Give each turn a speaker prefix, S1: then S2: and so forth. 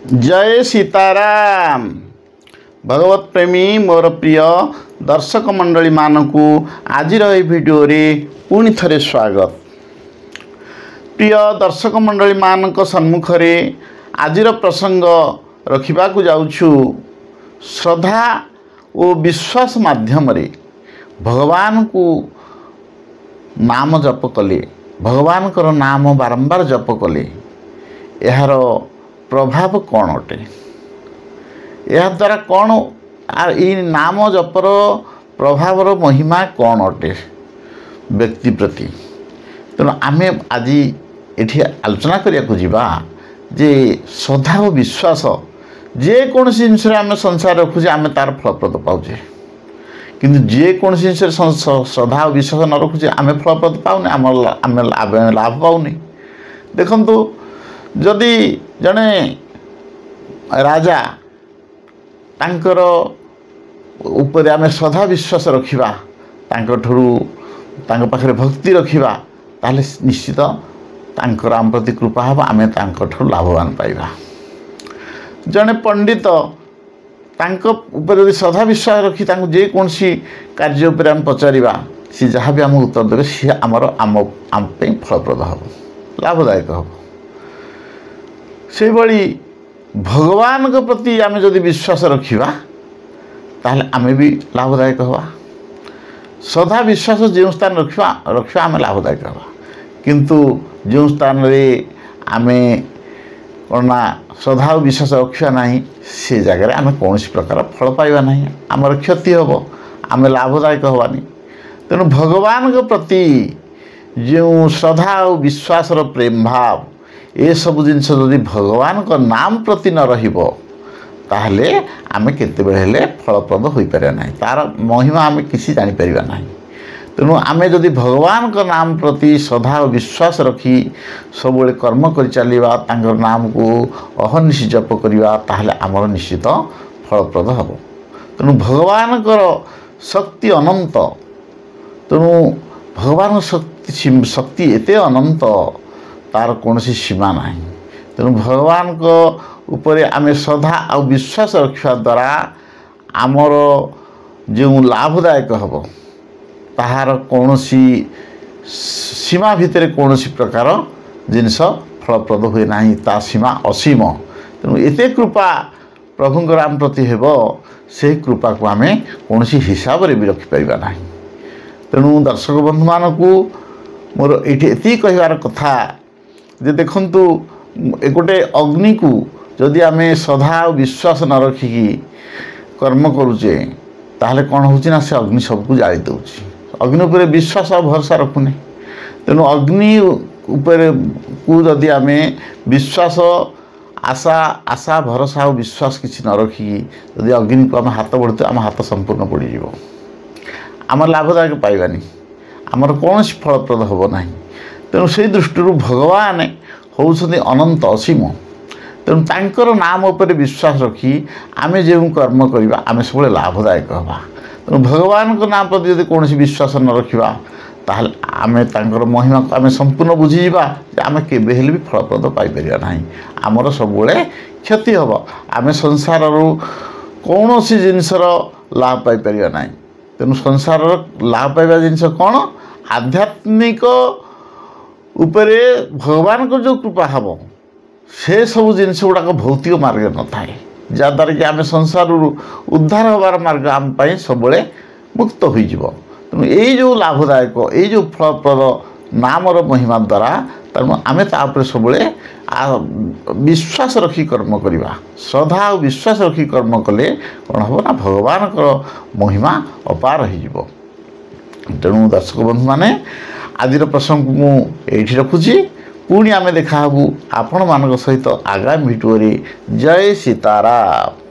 S1: जय सीताराम। भगवत प्रेमी मोर प्रिय दर्शक मंडली मानकु आज भिडियो रे पुणी थरे स्वागत। प्रिय दर्शक मंडली मानक सम्मुख रे आज प्रसंग रखा जाउछु श्रद्धा और विश्वास माध्यम रे भगवान को नाम जप कले, भगवान को नाम बारंबार जप कले यार प्रभाव कौन अटे, या द्वारा कौन ये नाम जपर प्रभावर महिमा कौन अटे व्यक्ति प्रति। तेणु आम आज ये आलोचना करने जे श्रद्धा और विश्वास जेकोसी जिनस आम संसार रखुचे आम तार फलप्रद पाचे, किंतु जेकोसी जिनस श्रद्धा और विश्वास न रखुचे आम फलप्रद पाऊनी, आम लाभ पाऊनी। देखंतु जदि जड़े राजा तांकर ऊपर आम श्रद्धा विश्वास रखा, तांकर पाखरे भक्ति रखा, ताहले निश्चित तांकर आम प्रति कृपा हम आम तांकर लाभवान पाइबा। जड़े पंडित तांको ऊपर यदि श्रद्धा विश्वास रखी जेकोसी कार्य उपर आम पचारिबा, सी जहाँ भी आम उत्तर देवे सी आमर आम फलप्रद हम, लाभदायक हम। से भली भगवान के प्रति आम जदि विश्वास रखा ताहले आम भी लाभदायक हवा। श्रद्धा विश्वास जो स्थान रखा आम लाभदायक हवा, किंतु जो स्थान रे आम कौन श्रद्धा और विश्वास रखा ना से जगह आम कौन प्रकार फल पाइबा ना, आमर क्षति हम, आम लाभदायक हवानी। तेणु भगवान के प्रति जो श्रद्धा और विश्वास प्रेम भाव ये सब जिनस जदि भगवान को नाम प्रति न रहिबो ताहले आमे केतेबेले हेले फलप्रद होई पारे नाही, तार महिमा आमे किसी जानि परिबा नाही। तेणु आमे जदि भगवान को नाम प्रति श्रद्धा और विश्वास रखी सबुले कर्म कर चलिबा, तांकर नाम को अहर्निशि जप करिबा, ताहले आमर निश्चित फलप्रद हबो। तेणु भगवान को शक्ति अनंत, तेणु भगवान शक्ति एते अनंत तार कौन सीमा ना। तेणु भगवान को ऊपर आम श्रद्धा और विश्वास रखा द्वारा आमर जो लाभदायक हम ताहार कौन सीमा भितर कौन प्रकार जिनस फलप्रद हुए ना, ता सीमा असीम। तेणु एते कृपा प्रभुंकर आम प्रति हेब, से कृपा को आम कौन हिसाब से भी रखिपर ना। तेणु दर्शक बंधु मानू मोर ये कहबार कथा जे देखंतु गोटे अग्नि को जदि आम श्रद्धा और विश्वास न रखिकी कर्म करुचे ताहले कौन होची ना, से अग्नि सबको जाली दउची। अग्नि उपर विश्वास और भरोसा रखुने। तेणु अग्नि उपर को जदि आम विश्वास आशा भरोसा और विश्वास किसी न रखिकी जदि अग्नि को आम हाथ बढ़ते आम हाथ संपूर्ण पड़ीज, आम लाभदायक पाइबानी, आमर कौन फलप्रद हम ना। तेणु से दृष्टि भगवान होउछन्ति अनंत असीम। तेणु तांकर नाम उपर विश्वास रखी आम जो कर्म करवा आम सब लाभदायक हवा। तेणु भगवान को नाम प्रति यदि कौन विश्वास न रखा ताहले आम तांकर महिमा को आम संपूर्ण बुझीजा, आम केबे हेले भी फलप्रद पाइपर ना, आमर सबुले क्षति हम। आम संसार कौन जिनसर लाभ पाइपर ना। तेणु संसार लाभ पाइबा जिनस कौन आध्यात्मिक उपरे भगवान को जो कृपा हम, से सब जिनस गुड़ाक भौतिक मार्ग न थाए, जद्वारा कि आम संसार उद्धार हबार मार्ग आम सब मुक्त हो। तेणु यही जो लाभदायक ये जो फलप्रद नामर महिमा द्वारा तेणु आम तापर सब विश्वास रखी कर्म करवा, श्रद्धा और विश्वास रखी कर्म कले कौन हम ना भगवान को महिमा अपार हो। तेणु दर्शक बंधु माने आज प्रसंग मुझे रखुची, पुणी आम देखा आपण मान सहित आगामी भिडियो रे। जय सीताराम।